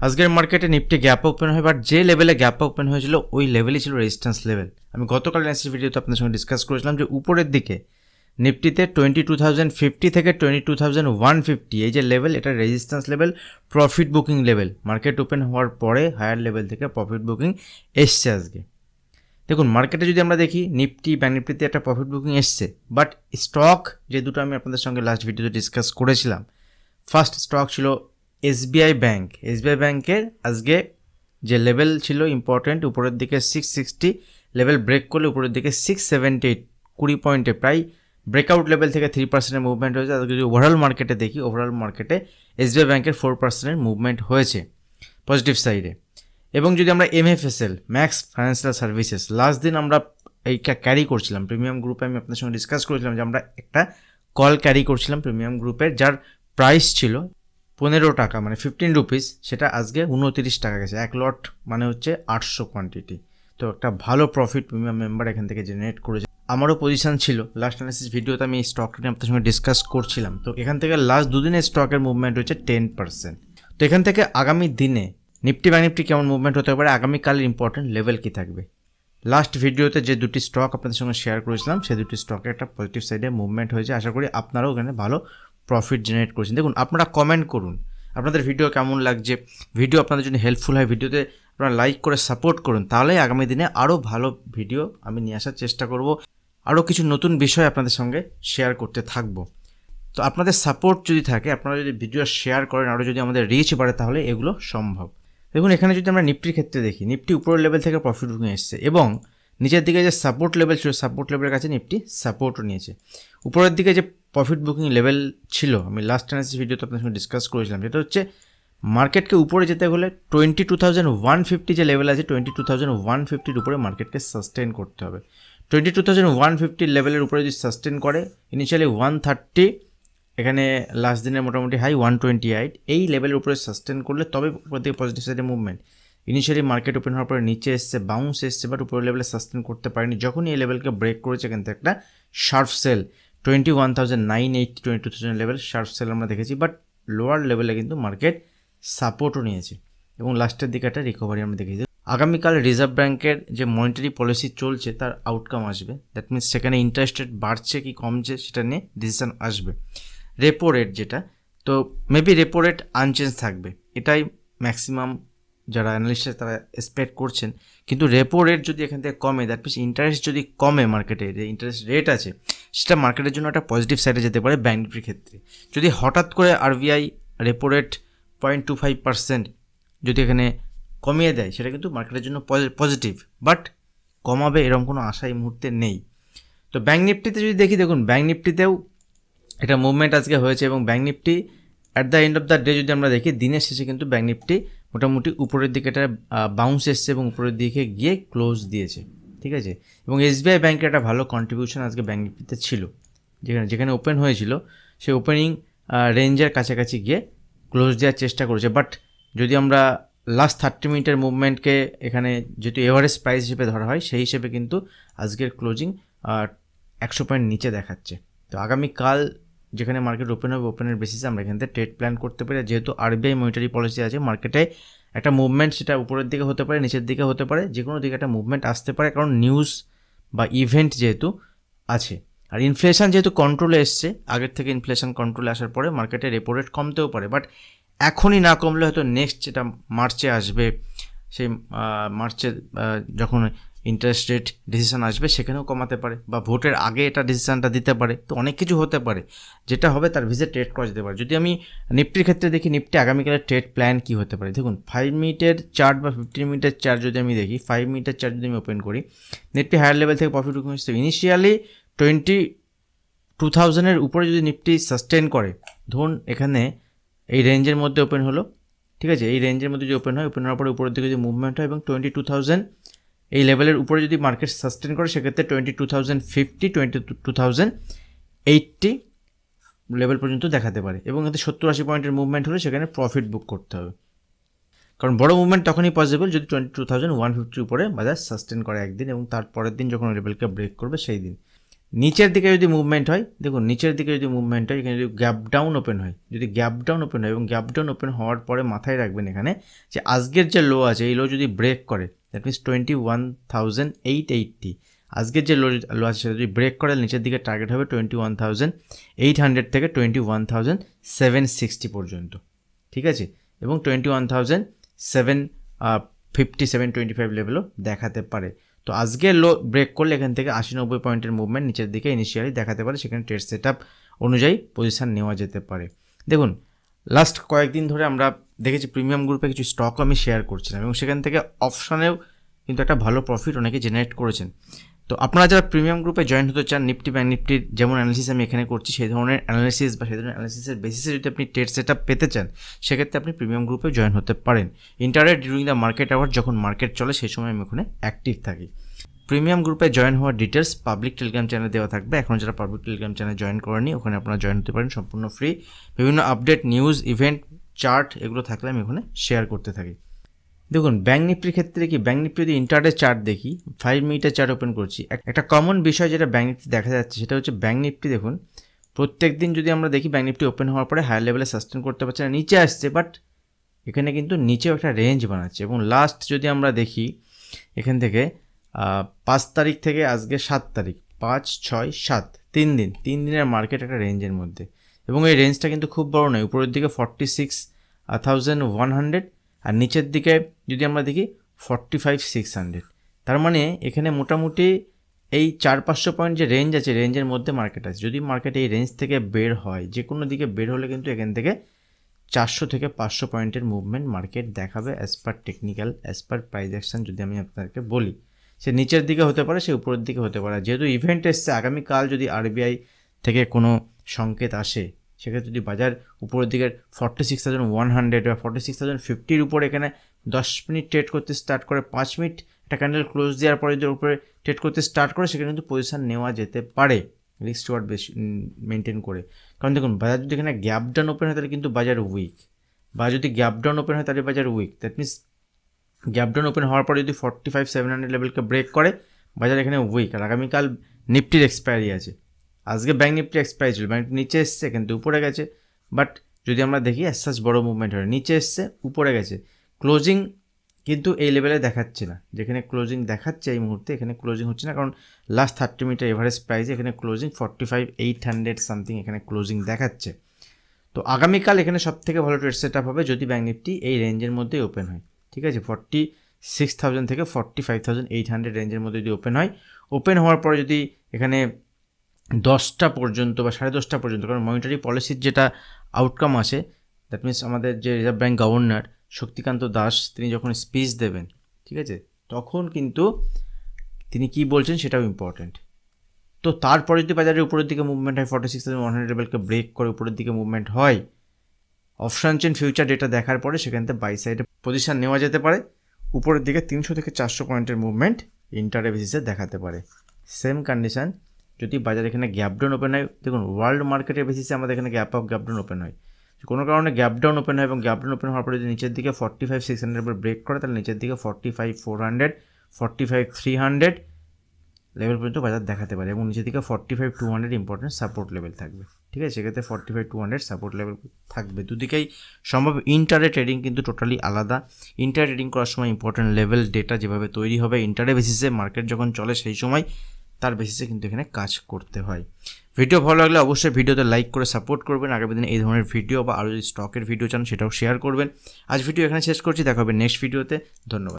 আজকের মার্কেটে Nifty gap open হয়, বাট যে লেভেলে গ্যাপ ওপেন হয়েছিল ওই লেভেলই ছিল রেজিস্ট্যান্স লেভেল। আমি গতকাল অ্যানালিসিস ভিডিওতে আপনাদের সঙ্গে ডিসকাস করেছিলাম যে উপরের দিকে নিফটিতে 22,050 থেকে 22,150 এই যে লেভেল, এটা resistance level, profit booking level. Market open হওয়ার পরে হায়ার লেভেল থেকে প্রফিট বুকিং এসছে আজকে। দেখুন মার্কেটে যদি আমরা দেখি নিফটি ব্যাংক নিফটিতে একটা প্রফিট বুকিং এসছে, বাট স্টক যে দুটো আমি আপনাদের সঙ্গে লাস্ট ভিডিওতে ডিসকাস করেছিলাম, ফার্স্ট স্টক ছিল এসবিআই ব্যাংক। এসবিআই ব্যাংকের আজকে যে লেভেল ছিল ইম্পর্টেন্ট, উপরের দিকে 660 লেভেল ব্রেক করলে উপরের দিকে 678 20 পয়েন্টে প্রায় ব্রেকআউট লেভেল থেকে 3%-এর মুভমেন্ট হয়েছে। আজকে যদি ওভারঅল মার্কেটে দেখি, ওভারঅল মার্কেটে এসবিআই ব্যাংকের 4%-এর মুভমেন্ট হয়েছে পজিটিভ সাইডে। এবং যদি আমরা এমএফএসএল ম্যাক্স ফাইন্যান্সিয়াল সার্ভিসেস, লাস্ট দিন আমরা এইটা ক্যারি করছিলাম প্রিমিয়াম গ্রুপে, আমি আপনার সঙ্গে ডিসকাস করেছিলাম যে আমরা একটা কল ক্যারি করছিলাম প্রিমিয়াম গ্রুপের, যার প্রাইস ছিল 15 টাকা মানে 15 রুপিস, সেটা আজকে 29 টাকা গেছে। এক লট মানে হচ্ছে 800 কোয়ান্টিটি। তো একটা ভালো প্রফিট প্রিমিয়াম মেম্বার এখান থেকে জেনারেট করেছে। আমারও পজিশন ছিল, লাস্ট অ্যানালিসিস ভিডিওতে আমি এই স্টকটা নিয়ে আপনার সঙ্গে ডিসকাস করছিলাম। তো এখান থেকে লাস্ট দুদিনের স্টকের মুভমেন্ট হচ্ছে 10%। তো এখান থেকে আগামী দিনে নিফটি ব্যাংক নিফটি কেমন মুভমেন্ট হতে পারে, আগামীকালের ইম্পর্টেন্ট লেভেল কী থাকবে। লাস্ট ভিডিওতে যে দুটি স্টক আপনাদের সঙ্গে শেয়ার করেছিলাম সেই দুটি স্টকে একটা পজিটিভ সাইডে মুভমেন্ট হয়েছে। আশা করি আপনারাও এখানে ভালো প্রফিট জেনারেট করেছেন। দেখুন আপনারা কমেন্ট করুন আপনাদের ভিডিও কেমন লাগছে, ভিডিও আপনাদের জন্য হেল্পফুল হয়, ভিডিওতে আপনারা লাইক করে সাপোর্ট করুন, তাহলেই আগামী দিনে আরও ভালো ভিডিও আমি নিয়ে আসার চেষ্টা করব, আরও কিছু নতুন বিষয় আপনাদের সঙ্গে শেয়ার করতে থাকবো। তো আপনাদের সাপোর্ট যদি থাকে, আপনারা যদি ভিডিও শেয়ার করেন, আরও যদি আমাদের রিচ বাড়ে, তাহলে এগুলো সম্ভব। দেখুন এখানে যদি আমরা নিফটির ক্ষেত্রে দেখি, নিফটি উপরের লেভেল থেকে প্রফিট বুকিং এসছে এবং নিচের দিকে যে সাপোর্ট লেভেল ছিল, সাপোর্ট লেভেলের কাছে নিফটি সাপোর্টও নিয়েছে। উপরের দিকে যে প্রফিট বুকিং লেভেল ছিল, আমি লাস্ট অ্যানালিসিস ভিডিওতে আপনার সঙ্গে ডিসকাস করেছিলাম, যেটা হচ্ছে মার্কেটকে উপরে যেতে হলে 22,150 যে লেভেল আছে, 22,150-র উপরে মার্কেটকে সাস্টেন করতে হবে। 22,150 লেভেলের উপরে যদি সাস্টেন করে, ইনিশিয়ালি 130, এখানে লাস্ট দিনের মোটামুটি হাই 128, এই লেভেলের উপরে সাস্টেন করলে তবে উপর থেকে পজিটিভ সাইডে মুভমেন্ট। ইনিশিয়ালি মার্কেট ওপেন হওয়ার পরে নিচে এসছে, বাউন্স এসছে, বাট উপরের লেভেলে সাস্টেন করতে পারেনি। যখনই এই লেভেলকে ব্রেক করেছে কিন্তু একটা sharp sell 21,980 22,000 level sharp sell আমরা দেখেছি, বাট লোয়ার লেভেলে কিন্তু মার্কেট সাপোর্টও নিয়েছে এবং লাস্টের দিকে একটা রিকভারি আমরা দেখেছি। আগামীকাল রিজার্ভ ব্যাংকের যে মনিটারি পলিসি চলছে তার আউটকাম আসবে, দ্যাট মিনস সেখানে ইন্টারেস্ট রেট বাড়ছে কি কমছে সেটা নিয়ে ডিসিশন আসবে। রেপো রেট যেটা, তো মেবি রেপো রেট আনচেঞ্জ থাকবে, এটাই ম্যাক্সিমাম যারা অ্যানালিস্ট তারা এক্সপেক্ট করছেন। কিন্তু রেপো রেট যদি এখান থেকে কমে, দ্যাট মিনস ইন্টারেস্ট যদি কমে, মার্কেটে যে ইন্টারেস্ট রেট আছে সেটা মার্কেটের জন্য একটা পজিটিভ সাইডে যেতে পারে ব্যাংক নিফটির ক্ষেত্রে। যদি হঠাৎ করে আরবিআই রেপো রেট 0.25% যদি এখানে কমিয়ে দেয়, সেটা কিন্তু মার্কেটের জন্য পজিটিভ, বাট কমাবে এরকম কোনো আশা এই মুহূর্তে নেই। তো ব্যাংক নিফটিতে যদি দেখি, দেখুন ব্যাংক নিফটিতেও একটা মুভমেন্ট আজকে হয়েছে এবং bank Nifty at the end of the day যদি আমরা দেখি, দিনের শেষে কিন্তু ব্যাংক নিফটি মোটামুটি উপরের দিকে একটা বাউন্স এসছে এবং উপরের দিকে গিয়ে ক্লোজ দিয়েছে, ঠিক আছে। এবং এসবিআই ব্যাংকের একটা ভালো কন্ট্রিবিউশন আজকে ব্যাংক নিফটিতে ছিল, যেখানে ওপেন হয়েছিল সেই ওপেনিং রেঞ্জের কাছাকাছি গিয়ে ক্লোজ দেওয়ার চেষ্টা করেছে। বাট যদি আমরা লাস্ট 30 মিনিটের মুভমেন্টকে এখানে যেহেতু এভারেজ প্রাইস হিসেবে ধরা হয়, সেই হিসেবে কিন্তু আজকের ক্লোজিং 100 পয়েন্ট নিচে দেখাচ্ছে। তো আগামীকাল যেখানে মার্কেট ওপেন হবে, ওপেনের বেসিসে আমরা এখান থেকে ট্রেড প্ল্যান করতে পারি। যেহেতু আরবিআই মনিটারি পলিসি আছে, মার্কেটে একটা মুভমেন্ট সেটা উপরের দিকে হতে পারে, নিচের দিকে হতে পারে, যে কোনো দিকে একটা মুভমেন্ট আসতে পারে, কারণ নিউজ বা ইভেন্ট যেহেতু আছে। আর ইনফ্লেশন যেহেতু কন্ট্রোলে এসছে, আগের থেকে ইনফ্লেশন কন্ট্রোলে আসার পরে মার্কেটে রেপো রেট কমতেও পারে, বাট এখনই না কমলে হয়তো নেক্সট যেটা মার্চে আসবে, সেই মার্চে যখন ইন্টারেস্ট রেট ডিসিশন আসবে সেখানেও কমাতে পারে, বা ভোটের আগে এটা ডিসিশনটা দিতে পারে। তো অনেক কিছু হতে পারে, যেটা হবে তার ভিসে ট্রেড করা যেতে পারে। যদি আমি নিফটির ক্ষেত্রে দেখি, নিফটি আগামীকালের ট্রেড প্ল্যান কী হতে পারে, দেখুন 5 মিনিটের চার্ট বা 15 মিনিটের চার্ট যদি আমি দেখি, 5 মিনিটের চার্ট যদি আমি ওপেন করি, নিফটি হায়ার লেভেল থেকে প্রফিট বুকিং হচ্ছে ইনিশিয়ালি 22,000-এর উপরে যদি নিফটি সাস্টেন করে, ধরুন এখানে এই রেঞ্জের মধ্যে ওপেন হলো, ঠিক আছে, এই রেঞ্জের মধ্যে যদি ওপেন হয়, ওপেন হওয়ার পরে উপরের দিকে যদি মুভমেন্ট হয় এবং 22,000 এই লেভেলের উপরে যদি মার্কেট সাস্টেন করে, সেক্ষেত্রে 22,050 22,080 লেভেল পর্যন্ত দেখাতে পারে এবং এতে 70-80 পয়েন্টের মুভমেন্ট হলে সেখানে প্রফিট বুক করতে হবে, কারণ বড় মুভমেন্ট তখনই পসিবল যদি 22,150 উপরে বাজার সাস্টেন করে একদিন এবং তারপরের দিন যখন লেভেলকে ব্রেক করবে সেই দিন। নিচের দিকে যদি মুভমেন্ট হয়, দেখুন নিচের দিকে যদি মুভমেন্ট হয়, এখানে যদি গ্যাপ ডাউন ওপেন হয়, যদি গ্যাপ ডাউন ওপেন হয় এবং গ্যাপ ডাউন ওপেন হওয়ার পরে মাথায় রাখবেন এখানে যে আজকের যে লো আছে এই লো যদি ব্রেক করে, দ্যাট মিনস 21,880, আজকের যে লো আছে সেটা যদি ব্রেক করে নিচের দিকে টার্গেট হবে 21,800 থেকে 21,760 পর্যন্ত, ঠিক আছে, এবং 21,750 725 লেভেলও দেখাতে পারে। তো আজকে লো ব্রেক করলে এখান থেকে 80-90 পয়েন্টের মুভমেন্ট নিচের দিকে ইনিশিয়ালি দেখাতে পারে, সেখানে ট্রেড সেট আপ অনুযায়ী পজিশান নেওয়া যেতে পারে। দেখুন লাস্ট কয়েকদিন ধরে আমরা দেখেছি প্রিমিয়াম গ্রুপে কিছু স্টক আমি শেয়ার করছিলাম এবং সেখান থেকে অপশানেও কিন্তু একটা ভালো প্রফিট অনেকে জেনারেট করেছেন। তো আপনারা যারা প্রিমিয়াম গ্রুপে জয়েন হতে চান, নিফটি ব্যাঙ্ক নিফটির যেমন অ্যানালিসিস আমি এখানে করছি সেই ধরনের অ্যানালিসিস বা সেই ধরনের অ্যানালিসিসের বেসিসে যদি আপনি ট্রেড সেট আপ পেতে চান, সেক্ষেত্রে আপনি প্রিমিয়াম গ্রুপে জয়েন হতে পারেন। Intraday during the market hour, যখন মার্কেট চলে সেই সময় আমি ওখানে অ্যাক্টিভ থাকি। প্রিমিয়াম গ্রুপে জয়েন হওয়ার ডিটেলস পাবলিক টেলিগ্রাম চ্যানেলে দেওয়া থাকবে। এখন যারা পাবলিক টেলিগ্রাম চ্যানেল জয়েন করেনি, ওখানে আপনারা জয়েন হতে পারেন সম্পূর্ণ ফ্রি। বিভিন্ন আপডেট, নিউজ, ইভেন্ট, চার্ট এগুলো থাকলে আমি ওখানে শেয়ার করতে থাকি। দেখুন ব্যাঙ্ক নিফটির ক্ষেত্রে কি, ব্যাঙ্ক নিফটি যদি ইন্টারডে চার্ট দেখি, 5 মিনিটের চার্ট ওপেন করছি, একটা কমন বিষয় যেটা ব্যাঙ্ক নিফটি দেখা যাচ্ছে সেটা হচ্ছে ব্যাঙ্ক নিফটি দেখুন প্রত্যেক দিন যদি আমরা দেখি ব্যাঙ্ক নিফটি ওপেন হওয়ার পরে হায়ার লেভেলে সাস্টেন করতে পারছে না, নিচে আসছে, বাট এখানে কিন্তু নিচেও একটা রেঞ্জ বানাচ্ছে। এবং লাস্ট যদি আমরা দেখি এখান থেকে 5 তারিখ থেকে আজকে 7 তারিখ, 5, 6, 7, 3 দিনের মার্কেট একটা রেঞ্জের মধ্যে, এবং এই রেঞ্জটা কিন্তু খুব বড় নয়। উপরের দিকে 46,100 আর নিচের দিকে যদি আমরা দেখি 45,600। তার মানে এখানে মোটামুটি এই 400-500 পয়েন্ট যে রেঞ্জ আছে, রেঞ্জের মধ্যে মার্কেট আছে। যদি মার্কেট এই রেঞ্জ থেকে বের হয়, যে কোনো দিকে বের হলে কিন্তু এখান থেকে 400 থেকে 500 পয়েন্টের মুভমেন্ট মার্কেট দেখাবে as per technical, as per price action. যদি আমি আপনাদেরকে বলি সে নিচের দিকে হতে পারে, সে উপরের দিকে হতে পারে। যেহেতু ইভেন্ট এসছে আগামীকাল, যদি আরবিআই থেকে কোনো সংকেত আসে, সেক্ষেত্রে যদি বাজার উপরের দিকে 46,100 বা 46,050 উপরে এখানে 10 মিনিট ট্রেড করতে স্টার্ট করে, 5 মিনিট একটা ক্যান্ডেল ক্লোজ দেওয়ার পরে যদি উপরে ট্রেড করতে স্টার্ট করে, সেখানে কিন্তু পজিশন নেওয়া যেতে পারে রিস্ক রিওয়ার্ড বেশি মেনটেন করে। কারণ দেখুন বাজার যদি এখানে গ্যাপ ডাউন ওপেন হয় তাহলে কিন্তু বাজার উইক, বা যদি গ্যাপ ডাউন ওপেন হয় তাহলে বাজার weak. That means gap down open হওয়ার পরে যদি 45,700 লেভেলকে ব্রেক করে, বাজার এখানে উইক। আর আগামীকাল নিফটির এক্সপায়ারি আছে, আজকে ব্যাঙ্ক নিফটি এক্সপায়ারি ছিল, ব্যাঙ্ক নিচে এসছে কিন্তু উপরে গেছে। বাট যদি আমরা দেখি অ্যাজ বড় মুভমেন্ট হয়, নিচে এসছে উপরে গেছে, ক্লোজিং কিন্তু এই লেভেলে দেখাচ্ছে না। যেখানে ক্লোজিং দেখাচ্ছে এই মুহূর্তে, এখানে ক্লোজিং হচ্ছে না, কারণ লাস্ট 30 মিনিটের এভারেজ প্রাইসে এখানে ক্লোজিং 45,800 সামথিং এখানে ক্লোজিং দেখাচ্ছে। তো আগামীকাল এখানে সবথেকে ভালো ট্রেড সেট আপ হবে যদি ব্যাঙ্ক নিফটি এই রেঞ্জের মধ্যে ওপেন হয়, ঠিক আছে, 46,000 থেকে 45,800 রেঞ্জের মধ্যে যদি ওপেন হয়। ওপেন হওয়ার পরে যদি এখানে 10টা পর্যন্ত বা 10:30 পর্যন্ত, কারণ মনিটারি পলিসির যেটা আউটকাম আসে, দ্যাট মিনস আমাদের যে reserve bank governor Shaktikanta Das তিনি যখন স্পিচ দেবেন, ঠিক আছে, তখন কিন্তু তিনি কি বলছেন সেটাও ইম্পর্টেন্ট। তো তারপরে যদি বাজারের উপরের দিকে মুভমেন্ট হয়, 46,100 লেভেলকে ব্রেক করে উপরের দিকে মুভমেন্ট হয়, অপশান চেন ফিউচার ডেটা দেখার পরে সেখান থেকে বাই সাইডে পজিশন নেওয়া যেতে পারে। উপরের দিকে 300 থেকে 400 পয়েন্টের মুভমেন্ট ইন্টারডে বেসিসে দেখাতে পারে। সেম কন্ডিশন যদি বাজার এখানে গ্যাপ ডাউন ওপেন হয়, দেখুন ওয়ার্ল্ড মার্কেটের বেসিসে আমাদের এখানে gap up gap down open হয়, কোনো কারণে গ্যাপ ডাউন ওপেন হয় এবং গ্যাপ ডাউন ওপেন হওয়ার পরে যদি নিচের দিকে 45,600 উপর ব্রেক করে, তাহলে নিচের দিকে 45,400 45,300 লেভেল পর্যন্ত বাজার দেখাতে পারে, এবং নিচের দিকে 45,200 ইম্পর্টেন্ট সাপোর্ট লেভেল থাকবে, ঠিক আছে। সেক্ষেত্রে 45,200 সাপোর্ট লেভেল থাকবে, দুদিকেই সম্ভব। ইন্টারডে ট্রেডিং কিন্তু টোটালি আলাদা। ইন্টারডে ট্রেডিং করার সময় ইম্পর্টেন্ট লেভেল ডেটা যেভাবে তৈরি হবে ইন্টারডে বেসিসে, মার্কেট যখন চলে সেই সময় তার বেসিসে কিন্তু এখানে কাজ করতে হয়। ভিডিও ভালো লাগলে অবশ্যই ভিডিওতে লাইক করে সাপোর্ট করবেন। আগামী দিনে এই ধরনের ভিডিও বা আরও যদি স্টকের ভিডিও চান সেটাও শেয়ার করবেন। আজ ভিডিও এখানে শেষ করছি, দেখা হবে নেক্সট ভিডিওতে। ধন্যবাদ।